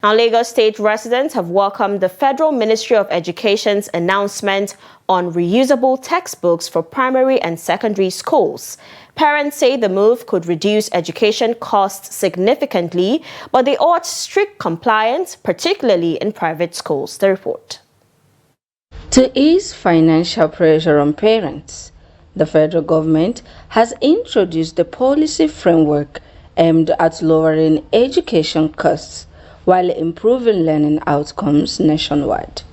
Now, Lagos State residents have welcomed the Federal Ministry of Education's announcement on reusable textbooks for primary and secondary schools. Parents say the move could reduce education costs significantly, but they urge strict compliance, particularly in private schools. The report. To ease financial pressure on parents, the federal government has introduced the policy framework aimed at lowering education costs while improving learning outcomes nationwide.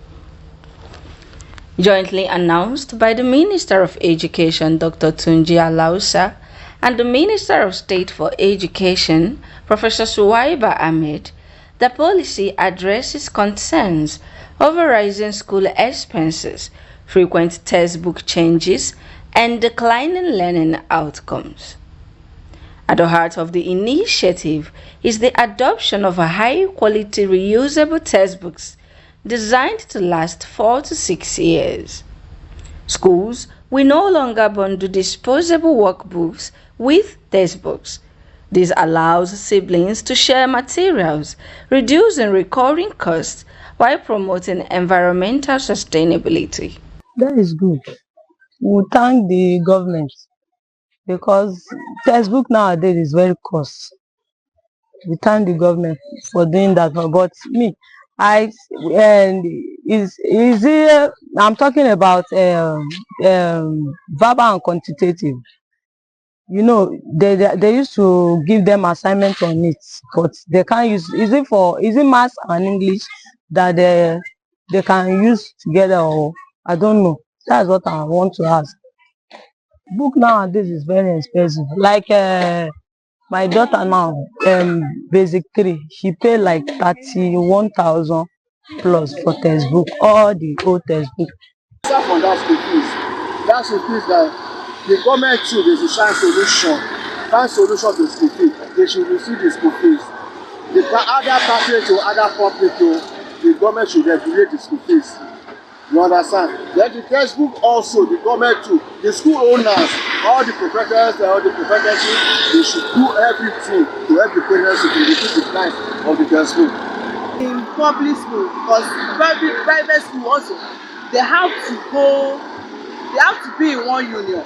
Jointly announced by the Minister of Education, Dr. Tunji Alausa, and the Minister of State for Education, Professor Suwaiba Ahmed, the policy addresses concerns over rising school expenses, frequent textbook changes, and declining learning outcomes. At the heart of the initiative is the adoption of high-quality reusable textbooks designed to last 4 to 6 years. Schools will no longer bundle disposable workbooks with textbooks. This allows siblings to share materials, reducing recurring costs while promoting environmental sustainability. That is good. We thank the government because textbook nowadays is very cost. We thank the government for doing that. But me, I'm talking about verbal and quantitative. You know, they used to give them assignment on it, but they can't use. Is it maths and English that they can use together, or I don't know. That's what I want to ask. Book nowadays is very expensive. Like my daughter now, basic 3, she paid like 31,000 plus for textbook, all the old textbook. On that school fees that the government too, they should find solution to school fees. They should receive the school fees. The other private or other public, the government should regulate the school fees. You understand? Then the textbook also, the government too, the school owners, all the professors, they should do everything to help the parents to reduce the price of the textbook. In public school, because private school also, they have to be in one union,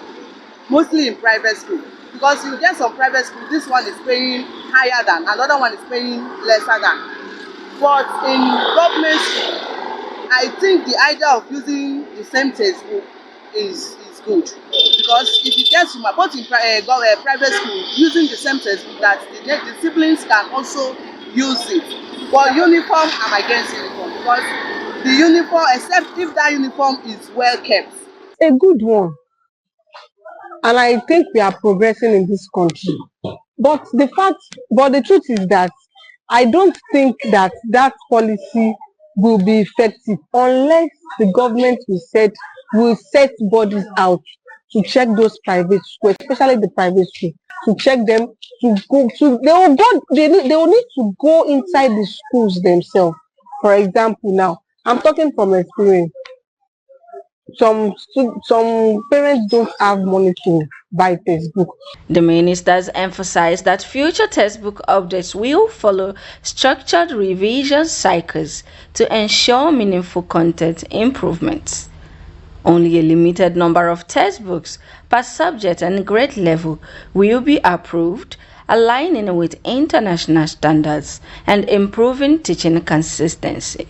mostly in private school. Because you get some private school, this one is paying higher than, another one is paying lesser than. But in government school, I think the idea of using the same textbook is good, because if you get to both in private school, using the same textbook, that the siblings can also use it. But uniform, I'm against uniform, because the uniform, except if that uniform is well kept. A good one, and I think we are progressing in this country. But the truth is that I don't think that policy will be effective unless the government will set bodies out to check those private schools, especially the private schools, to check them, they will need to go inside the schools themselves. For example, now I'm talking from experience. Some parents don't have money to buy textbook. The ministers emphasized that future textbook updates will follow structured revision cycles to ensure meaningful content improvements. Only a limited number of textbooks per subject and grade level will be approved, aligning with international standards and improving teaching consistency.